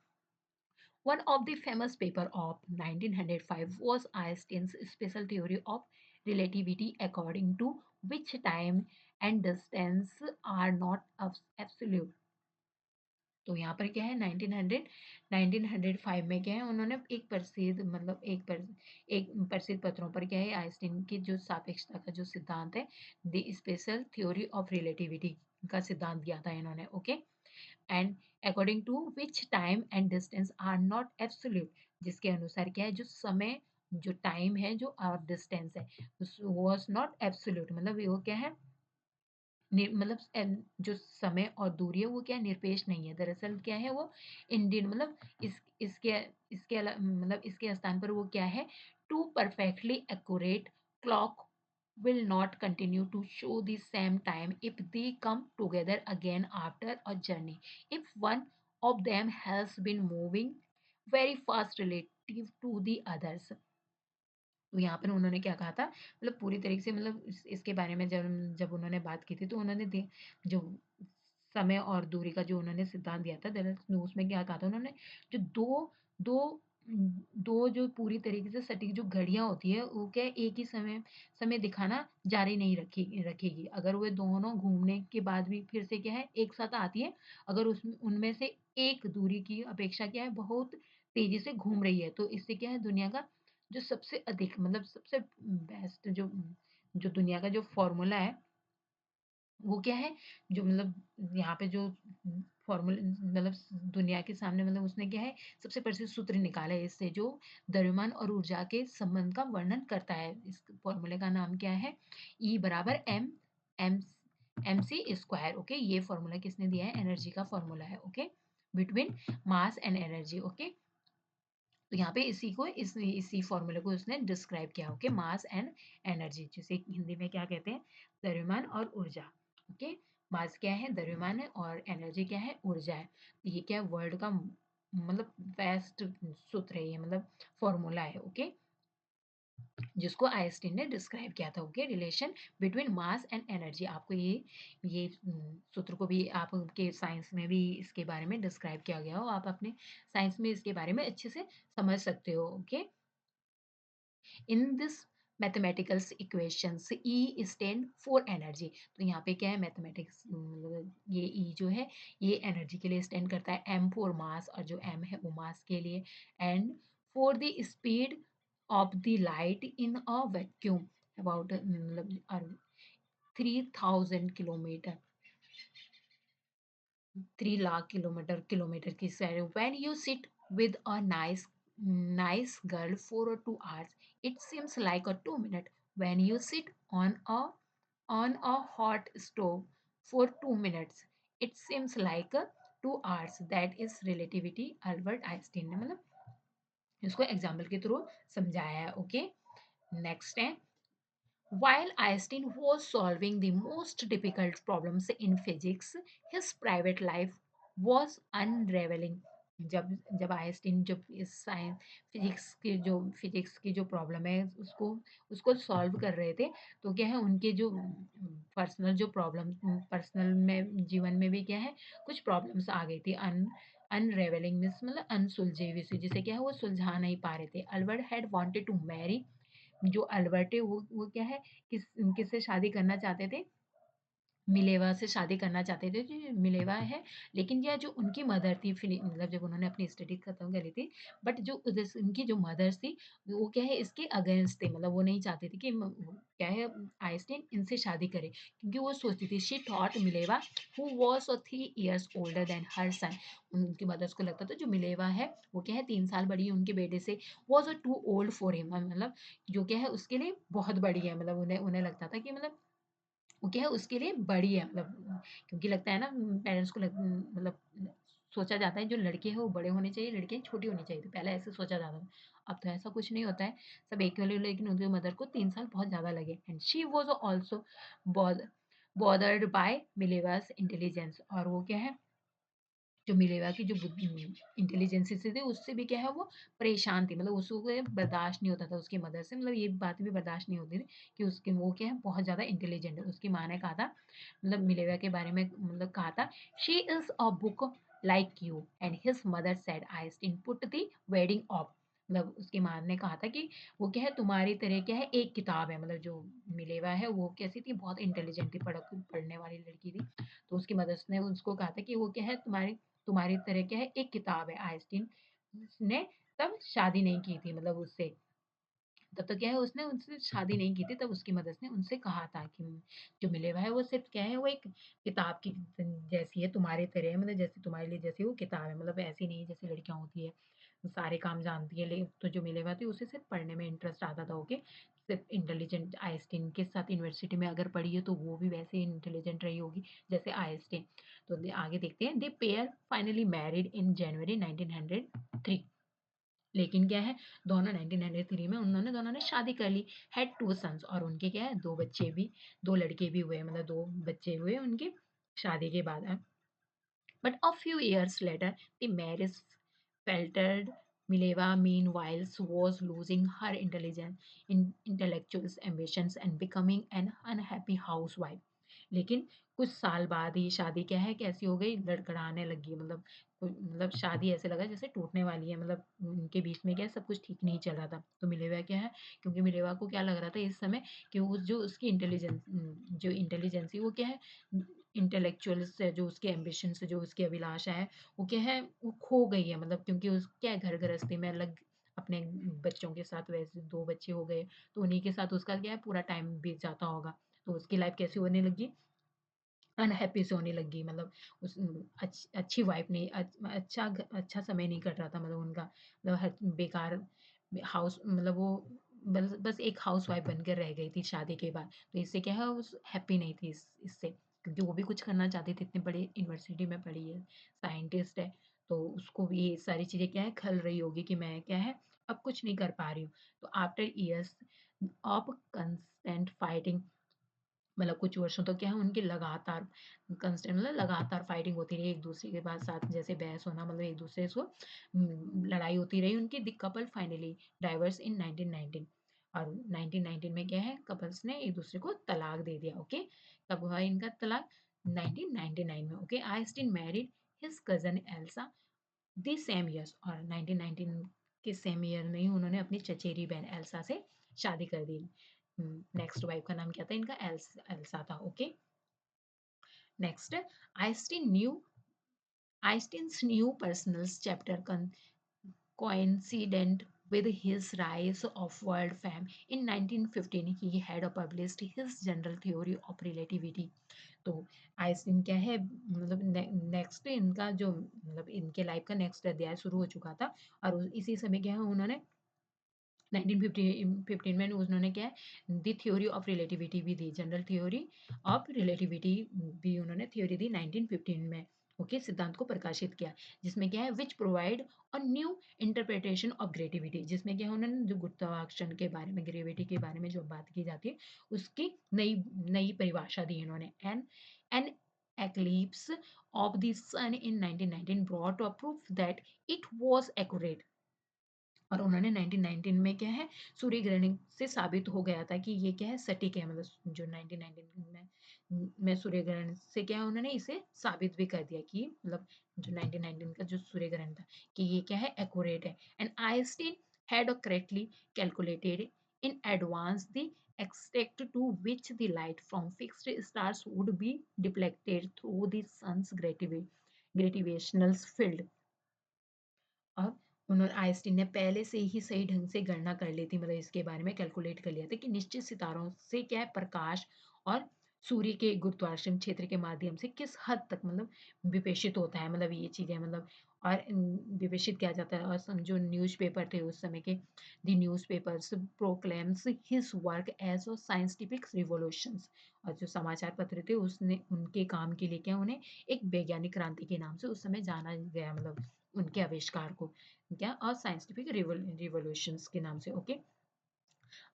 One of the famous paper of 1905 was Einstein's special theory of relativity, according to which time and distance are not absolute। तो यहाँ पर क्या है 1905 में क्या है उन्होंने एक प्रसिद्ध मतलब एक प्रसिद्ध पत्रों पर क्या है आइंस्टीन की जो सापेक्षता का जो सिद्धांत है the special theory of relativity का सिद्धांत दिया था इन्होंने। Okay, and according to which time and distance are not absolute, जिसके अनुसार क्या है जो समय जो टाइम है जो और डिस्टेंस है वॉज नॉट एब्सोल्यूट, मतलब वो क्या है मतलब जो समय और दूरी है वो क्या है निरपेक्ष नहीं है। दरअसल क्या है वो इंडियन मतलब इसके इसके मतलब इसके स्थान पर वो क्या है two perfectly accurate clock will not continue to show the same time if they come together again after a journey if one of them has been moving very fast relative to the others। तो यहाँ पर उन्होंने क्या कहा था मतलब पूरी तरीके से मतलब इसके बारे में जब जब उन्होंने बात की थी तो उन्होंने जो समय और दूरी का जो उन्होंने सिद्धांत दिया था दरअसल उसमें क्या कहा था उन्होंने जो दो दो जो पूरी तरीके से सटीक जो घड़ियां होती है वो क्या है, एक ही समय समय दिखाना जारी नहीं रखेगी अगर वो दोनों घूमने के बाद भी फिर से क्या है एक साथ आती है, अगर उसमें उनमें से एक दूरी की अपेक्षा क्या है बहुत तेजी से घूम रही है तो इससे क्या है दुनिया का जो सबसे अधिक मतलब सबसे बेस्ट जो दुनिया का जो फॉर्मूला है वो क्या है जो मतलब यहाँ पे जो फॉर्मूला मतलब दुनिया के सामने मतलब उसने क्या है सबसे प्रसिद्ध सूत्र निकाला है इससे जो द्रव्यमान और ऊर्जा के संबंध का वर्णन करता है। इस फॉर्मूले का नाम क्या है ई बराबर m m c square. Okay, ये फॉर्मूला किसने दिया है एनर्जी का फॉर्मूला है। Okay, between mass and energy. Okay, तो यहाँ पे इसी फॉर्मूले को उसने डिस्क्राइब किया। ओके, मास एंड एनर्जी जिसे हिंदी में क्या कहते हैं द्रव्यमान और ऊर्जा। ओके, मास क्या है द्रव्यमान है और एनर्जी क्या है ऊर्जा है। तो ये क्या है वर्ल्ड का मतलब बेस्ट सूत्र है ये मतलब फॉर्मूला है। ओके, जिसको आइंस्टीन ने डिस्क्राइब किया था। Okay, relation between mass and energy. आपको ये सूत्र को भी आपके साइंस में भी इसके बारे में डिस्क्राइब किया गया हो, आप अपने साइंस में इसके बारे में अच्छे से समझ सकते हो। Okay, in this mathematicals equations E stand for energy. तो यहाँ पे क्या है मैथमेटिक्स ये ई जो है ये एनर्जी के लिए स्टैंड करता है, एम फॉर मास और जो एम है वो मास के लिए, and for the speed of the light in a vacuum about मतलब 3000 किलोमीटर 3 लाख किलोमीटर की सैर। When you sit with a nice girl for 2 hours it seems like a 2 minute। when you sit on a hot stove for 2 minutes it seems like a 2 hours। that is relativity। Albert Einstein ने मतलब इसको example के through समझाया है। Okay, next है while Einstein was solving the most difficult problems in physics, his private life was unraveling। जब जब Einstein जब इस साइंस फिजिक्स की जो प्रॉब्लम है उसको उसको सॉल्व कर रहे थे तो क्या है उनके जो पर्सनल जो प्रॉब्लम पर्सनल में जीवन में भी क्या है कुछ प्रॉब्लम्स आ गई थी। अनरेवलिंग मीन्स मतलब अनसुलझे हुए से जिसे क्या है वो सुलझा नहीं पा रहे थे। Albert had wanted to marry, जो अल्बर्ट है वो क्या है किससे शादी करना चाहते थे मिलेवा से शादी करना चाहते थे जो मिलेवा है, लेकिन यह जो उनकी मदर थी मतलब जब उन्होंने अपनी स्टडी खत्म करी थी बट जो उनकी जो मदर्स थी वो क्या है इसके अगेंस्ट थे, मतलब वो नहीं चाहती थी कि क्या है आइंस्टीन इनसे शादी करे क्योंकि वो सोचती थी she thought Mileva who was 3 years older than her son. उनकी मदर्स को लगता था जो मिलेवा है वो क्या है 3 साल बड़ी है उनके बेटे से, was too old for him मतलब जो क्या है उसके लिए बहुत बड़ी है, मतलब उन्हें उन्हें लगता था कि मतलब वो क्या है उसके लिए बड़ी है मतलब क्योंकि लगता है ना पेरेंट्स को मतलब सोचा जाता है जो लड़के हैं वो बड़े होने चाहिए लड़कियां छोटी होनी चाहिए, तो पहले ऐसे सोचा जाता था। अब तो ऐसा कुछ नहीं होता है, सब एक वाले, लेकिन उनकी मदर को 3 साल बहुत ज़्यादा लगे and she was also bothered by Mileva's intelligence. और वो क्या है, जो मिलेवा की जो इंटेलिजेंस से थी उससे भी क्या है वो परेशान थी, मतलब उसको ये बर्दाश्त नहीं होता था उसकी मदर से, मतलब ये बात भी बर्दाश्त नहीं होती थी कि उसके वो क्या है बहुत ज़्यादा इंटेलिजेंट है। उसकी माँ ने कहा था, मतलब मिलेवा के बारे में मतलब कहा था, she is a book like you and his mother said Einstein put the wedding of. मतलब उसकी माँ ने कहा था कि वो क्या है तुम्हारी तरह क्या है एक किताब है, मतलब जो मिलेवा है वो कैसी थी, बहुत इंटेलिजेंट थी, पढ़ने वाली लड़की थी। तो उसकी मदर ने उसको कहा था कि वो क्या है तुम्हारी तुम्हारी तरह क्या है एक किताब है। आइंस्टीन ने तब शादी नहीं की थी, मतलब उससे तब तो क्या है उसने उनसे शादी नहीं की थी, तब उसकी मदर ने उनसे कहा था कि जो मिलेवा है वो सिर्फ क्या है वो एक किताब की जैसी है तुम्हारी तरह है, मतलब जैसे तुम्हारे लिए जैसे वो किताब है, मतलब ऐसी नहीं है जैसे लड़कियां होती है सारे काम जानती है, लेकिन तो जो मिलेवा थी उसे सिर्फ पढ़ने में इंटरेस्ट आता था। ओके, सिर्फ इंटेलिजेंट आइंस्टीन के साथ यूनिवर्सिटी में अगर पढ़ी है तो वो भी वैसे ही इंटेलिजेंट रही होगी जैसे आइंस्टीन। तो आगे देखते हैं, दे पेयर फाइनली मैरिड इन जनवरी 1903। लेकिन क्या है दोनों 1993 में उन्होंने दोनों ने शादी कर ली। हैड टू सन्स, और उनके क्या है दो बच्चे भी, दो लड़के भी हुए, मतलब दो बच्चे हुए उनके शादी के बाद। But a few years later, the marriage faltered. Mileva, meanwhile, was losing her intelligence, intellectual ambitions and becoming an unhappy housewife. लेकिन कुछ साल बाद ही शादी क्या है कैसी हो गई, लड़खड़ाने लगी, मतलब शादी ऐसे लगा जैसे टूटने वाली है, मतलब उनके बीच में क्या है सब कुछ ठीक नहीं चल रहा था। तो मिलेवा क्या है, क्योंकि मिलेवा को क्या लग रहा था इस समय कि वो जो उसकी इंटेलिजेंसी वो क्या है इंटेलेक्चुअल्स है, जो उसके एम्बिशंस है, जो उसकी अभिलाषा है वो क्या है वो खो गई है, मतलब क्योंकि उस क्या है घर गृहस्थी में अलग अपने बच्चों के साथ, वैसे दो बच्चे हो गए तो उन्हीं के साथ उसका क्या है पूरा टाइम बीत जाता होगा। तो उसकी लाइफ कैसी होने लगी, अनहैप्पी से होने लगी, मतलब उस अच्छी वाइफ नहीं, अच्छा समय नहीं कट रहा था, मतलब उनका मतलब हर बेकार हाउस, मतलब वो बस एक हाउस वाइफ बनकर रह गई थी शादी के बाद। तो इससे क्या है उस हैप्पी नहीं थी इससे, क्योंकि वो भी कुछ करना चाहती थी, इतनी बड़ी यूनिवर्सिटी में पढ़ी है, साइंटिस्ट है, तो उसको भी ये सारी चीज़ें क्या है खल रही होगी कि मैं क्या है अब कुछ नहीं कर पा रही हूँ। तो after years of constant fighting, मतलब कुछ वर्षों तक क्या है उनकी लगातार कंस्टेंट मतलब लगातार फाइटिंग होती रही एक दूसरे के बाद साथ, जैसे बहस होना, मतलब एक दूसरे से लड़ाई होती रही उनकी। द कपल फाइनली डाइवर्स इन 1919। और 1919 में क्या है कपल्स ने एक दूसरे को तलाक दे दिया। ओके, कब हुआ इनका तलाक, 1999 में। Okay, Einstein married his cousin Elsa the same years, और 1919 के सेम ईयर में ही उन्होंने अपनी चचेरी बहन एल्सा से शादी कर दी। नेक्स्ट वाइफ का नाम क्या था इनका, एल्सा था। Okay, next, Einstein new Einstein's new personal chapter coincident with his rise of world fame. In 1915, he had published his general theory of relativity. तो आइंस्टीन क्या है मतलब नेक्स्ट इनका जो मतलब इनके लाइफ का नेक्स्ट अध्याय शुरू हो चुका था, और इसी समय क्या है उन्होंने 1915 में उन्होंने क्या है दी थ्योरी ऑफ रिलेटिविटी भी दी, जनरल थ्योरी ऑफ रिलेटिविटी भी उन्होंने थ्योरी दी 1915 में। ओके, सिद्धांत को प्रकाशित किया, जिसमें क्या है which provide a new interpretation of gravity, जिसमें क्या है उन्होंने जो गुरुत्वाकर्षण के बारे में ग्रेविटी के बारे में जो बात की जाती है उसकी नई नई परिभाषा दी इन्होंने। An eclipse of the sun in 1919 brought a proof that it was accurate। और उन्होंने 1919 में क्या है सूर्य ग्रहण से साबित हो गया था कि ये क्या है सटीक है, मतलब जो 1919 में सूर्य ग्रहण से क्या है उन्होंने इसे साबित भी कर दिया कि मतलब जो 1919 का जो सूर्य ग्रहण था कि ये क्या है एक्यूरेट है। And Einstein had correctly calculated in advance the extent to which the light from fixed stars would be deflected through the sun's gravitational field। और उन्होंने आइंस्टीन ने पहले से ही सही ढंग से गणना कर ली थी, मतलब इसके बारे में कैलकुलेट कर लिया था कि निश्चित सितारों से क्या है प्रकाश और सूर्य के गुरुत्वाकर्षण क्षेत्र के माध्यम से किस हद तक मतलब विपेशित होता है, मतलब ये चीजें मतलब और विपेशित किया जाता है। और जो न्यूज़पेपर थे उस समय के, the newspapers proclaims his work as a scientific revolutions, और जो समाचार पत्र थे उसने उनके काम के लिए क्या उन्हें एक वैज्ञानिक क्रांति के नाम से उस समय जाना गया, मतलब उनके आविष्कार को, क्या, और साइंटिफिक रिवॉल्यूशंस के नाम से। Okay,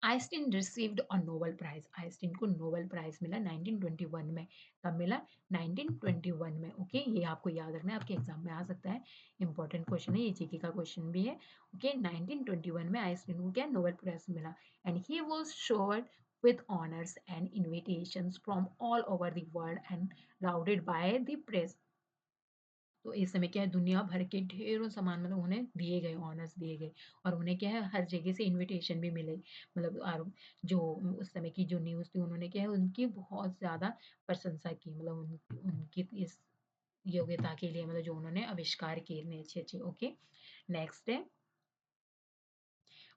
Einstein received a Nobel prize, Einstein को नोबेल प्राइज मिला 1921 में। कब मिला? 1921 में। ओके, ये आपको याद रखना है, आपके एग्जाम में आ सकता है, इंपॉर्टेंट क्वेश्चन है, ये जीके का क्वेश्चन भी है। ओके, 1921 में आइंस्टीन को क्या नोबेल प्राइज मिला, and he was assured with honors and invitations from all over the world and lauded by the press। तो इस समय क्या है, दुनिया भर के ढेरों सामान मतलब उन्हें दिए गए, ऑनर्स दिए गए, और उन्हें क्या है हर जगह से इनविटेशन भी मिले, मतलब और जो उस समय की जो न्यूज़ थी उन्होंने क्या है उनकी बहुत ज़्यादा प्रशंसा की, मतलब उनकी इस योग्यता के लिए, मतलब जो उन्होंने आविष्कार किए इतने अच्छे-अच्छे। ओके, नेक्स्ट है,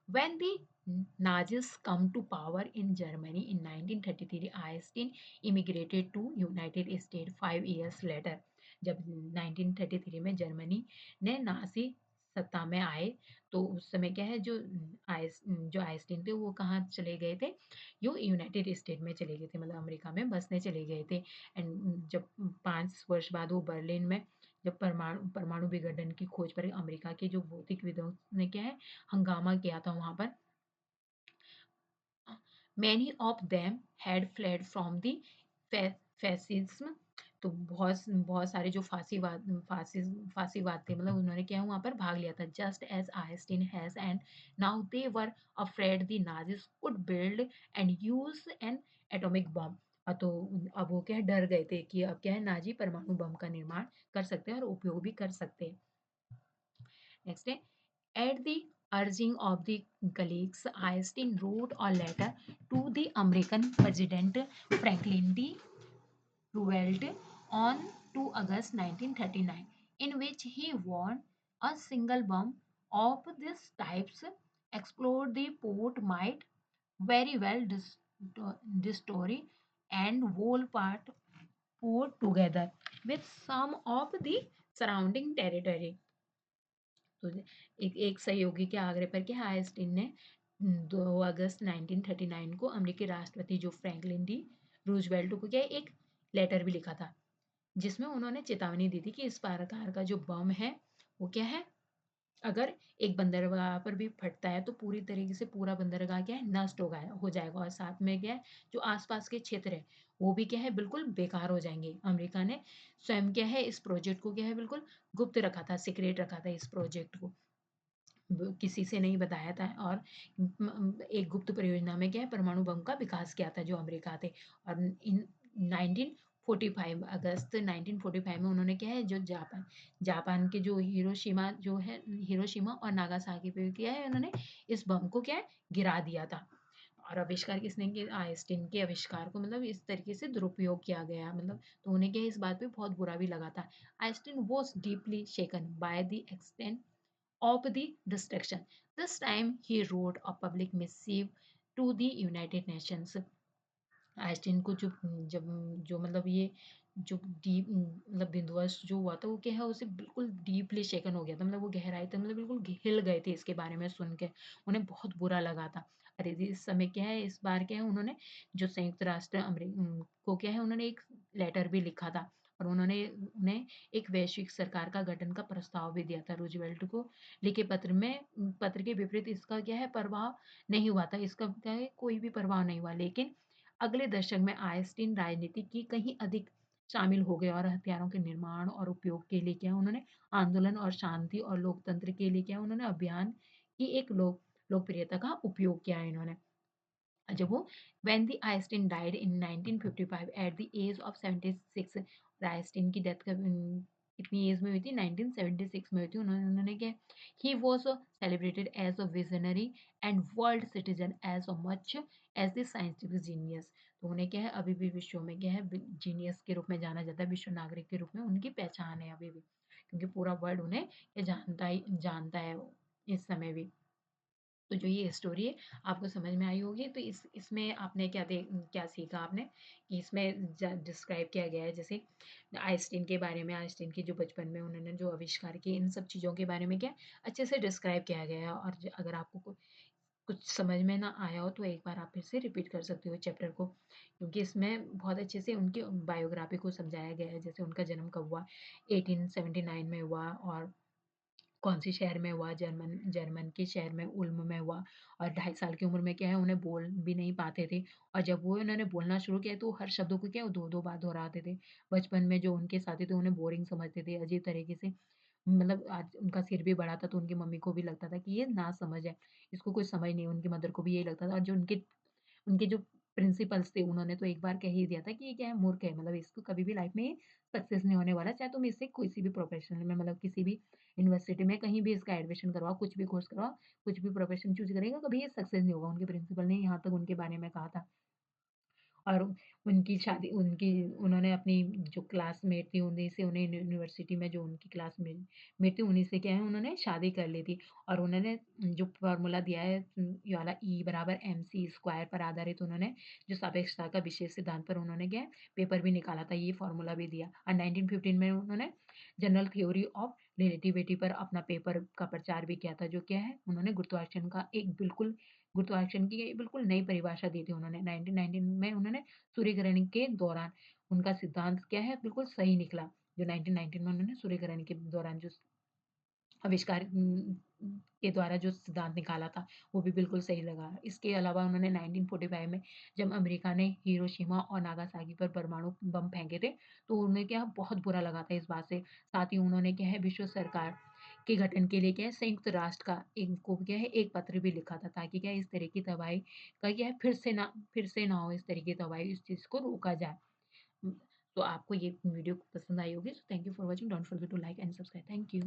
when the Nazis come to power in Germany in 1933, Einstein immigrated to United States 5 years later। जब 1933 में जर्मनी ने नाजी सत्ता में आए, तो उस समय क्या है जो आइंस्टीन थे वो कहाँ चले गए थे, यो यूनाइटेड स्टेट में चले गए थे, मतलब अमेरिका में बसने चले गए थे। एंड जब 5 वर्ष बाद वो बर्लिन में जब परमाणु परमाणु विघटन की खोज पर अमेरिका के जो भौतिकविदों ने क्या है हंगामा किया था वहाँ पर। Many of them had fled from the fascism। तो बहुत सारे जो फांसीवाद थे, मतलब उन्होंने क्या वहाँ पर भाग लिया था। Just as Einstein has and now they were afraid the Nazis could build and use an atomic bomb. तो अब वो क्या है डर गए थे कि अब क्या है नाजी परमाणु बम का निर्माण कर सकते हैं और उपयोग भी कर सकते हैं। नेक्स्ट है, at the urging of the colleagues, Einstein wrote a letter to the American President Franklin D. Roosevelt on 2 August 1939, in which he warned a single bomb of this type's explode the port might very well destroy and whole port together with some of the surrounding territory। तो एक सहयोगी के आग्रह पर क्या Einstein ने 2 अगस्त 1939 को अमेरिकी राष्ट्रपति जो फ्रैंकलिन डी रूजवेल्ट को क्या एक लेटर भी लिखा था, जिसमें उन्होंने चेतावनी दी थी कि इस प्रकार का जो बम है वो क्या है, अगर एक बंदरगाह पर भी फटता है तो पूरी तरीके से पूरा बंदरगाह क्या है नष्ट हो जाएगा, और साथ में क्या है जो आसपास के क्षेत्र है वो भी क्या है बिल्कुल बेकार हो जाएंगे। अमेरिका ने स्वयं क्या है इस प्रोजेक्ट को क्या है बिल्कुल गुप्त रखा था, सीक्रेट रखा था इस प्रोजेक्ट को, किसी से नहीं बताया था, और एक गुप्त परियोजना में क्या है परमाणु बम का विकास किया था जो अमेरिका थे। और इन 1945 अगस्त 1945 में उन्होंने क्या है जो जापान के जो हिरोशिमा और नागासाकी पे किया है उन्होंने इस बम को क्या है गिरा दिया था। और आविष्कार किसने किया? आइंस्टीन के आविष्कार को मतलब इस तरीके से दुरुपयोग किया गया, मतलब तो उन्हें क्या इस बात पे बहुत बुरा भी लगा था। Einstein was deeply shaken by the extent of the destruction। This time he wrote a public missive to the United Nations। Einstein को जब जो मतलब ये जो डीप मतलब विध्वंस जो हुआ था वो क्या है उसे बिल्कुल डीपली शेकन हो गया था, मतलब वो गहराई तक मतलब बिल्कुल हिल गए थे इसके बारे में सुन के, उन्हें बहुत बुरा लगा था। अरे जी, इस समय क्या है इस बार क्या है उन्होंने जो संयुक्त राष्ट्र को क्या है उन्होंने एक लेटर भी लिखा था, और उन्होंने उन्हें एक वैश्विक सरकार का गठन का प्रस्ताव भी दिया था रूजवेल्ट को लिखे पत्र में। पत्र के विपरीत इसका क्या है प्रभाव नहीं हुआ था, इसका क्या है कोई भी प्रभाव नहीं हुआ, लेकिन अगले दशक में आइंस्टीन राजनीति की कहीं अधिक शामिल हो गए और हथियारों के निर्माण और उपयोग के लिए क्या उन्होंने आंदोलन और शांति और लोकतंत्र के लिए क्या उन्होंने अभियान की एक लोकप्रियता का उपयोग किया है इन्होंने। जब वो when the Einstein died in 1955 at the age of 76, और आइंस्टीन की डेथ का कितनी एज में हुई थी 1976 में हुई थी, उन्होंने क्या he was celebrated as a visionary and world citizen as much as the scientific genius। तो उन्हें क्या है अभी भी विश्व में क्या है जीनियस के रूप में जाना जाता है, विश्व नागरिक के रूप में उनकी पहचान है अभी भी, क्योंकि पूरा वर्ल्ड उन्हें ये जानता है इस समय भी। तो जो ये स्टोरी है आपको समझ में आई होगी, तो इसमें आपने क्या सीखा आपने कि इसमें डिस्क्राइब किया गया है जैसे आइंस्टीन के बारे में, आइंस्टीन की जो बचपन में उन्होंने जो आविष्कार किए इन सब चीज़ों के बारे में क्या अच्छे से डिस्क्राइब किया गया है। और अगर आपको कुछ समझ में ना आया हो तो एक बार आप फिर से रिपीट कर सकते हो चैप्टर को, क्योंकि इसमें बहुत अच्छे से उनकी बायोग्राफी को समझाया गया है, जैसे उनका जन्म कब हुआ, 1879 में हुआ, और कौन-से शहर में हुआ, जर्मन जर्मन के शहर में उल्म में हुआ और 2.5 साल की उम्र में क्या है उन्हें बोल भी नहीं पाते थे और जब वो उन्होंने बोलना शुरू किया तो हर शब्दों को क्या 2-2 बार दोहराते थे। बचपन में जो उनके साथी थे उन्हें बोरिंग समझते थे, अजीब तरीके से मतलब आज उनका सिर भी बड़ा था तो उनकी मम्मी को भी लगता था कि ये नासमझ है, इसको कुछ समझ नहीं है, उनकी मदर को भी यही लगता था और जो उनके जो प्रिंसिपल्स थे उन्होंने तो एक बार कह ही दिया था कि ये क्या है मूर्ख है मतलब इसको कभी भी लाइफ में सक्सेस नहीं होने वाला चाहे तुम इससे किसी भी प्रोफेशन में मतलब किसी भी यूनिवर्सिटी में कहीं भी इसका एडमिशन करवाओ, कुछ भी कोर्स करवाओ, कुछ भी प्रोफेशन चूज़ करेगा कभी ये सक्सेस नहीं होगा। उनके प्रिंसिपल ने यहाँ तक उनके बारे में कहा था। और उनकी शादी उनकी उन्होंने अपनी जो क्लासमेट थी उन्हीं से उन्हें यूनिवर्सिटी में जो उनकी क्लासमेट मेट थी उन्हीं से क्या है उन्होंने शादी कर ली थी और उन्होंने जो फ़ॉर्मूला दिया है ये वाला E बराबर mc स्क्वायर पर आधारित उन्होंने जो सापेक्षता का विशेष सिद्धांत पर उन्होंने क्या है पेपर भी निकाला था, ये फ़ॉर्मूला भी दिया और 1915 में उन्होंने जनरल थ्योरी ऑफ रिलेटिविटी पर अपना पेपर का प्रचार भी किया था, जो क्या है उन्होंने गुरुत्वाकर्षण की बिल्कुल नई परिभाषा दी थी उन्होंने 1919 में उन्होंने सूर्यग्रहण के दौरान उनका सिद्धांत क्या है बिल्कुल सही निकला। जो 1919 में उन्होंने सूर्यग्रहण के दौरान जो आविष्कार के द्वारा जो सिद्धांत निकाला था, वो भी बिल्कुल सही लगा। इसके अलावा उन्होंने 1945 में जब अमेरिका ने हिरोशिमा और नागासाकी पर परमाणु बम फेंके थे, तो उन्हें क्या बहुत बुरा लगा था इस बात से। साथ ही उन्होंने क्या है विश्व सरकार के गठन के लिए क्या है संयुक्त राष्ट्र का एक को क्या है एक पत्र भी लिखा था ताकि क्या है इस तरह की तबाही का क्या है फिर से ना हो इस तरह की तबाही, इस चीज़ को रोका जाए। तो आपको ये वीडियो पसंद आई होगी। So thank you for watching. Don't forget to like and subscribe. Thank you.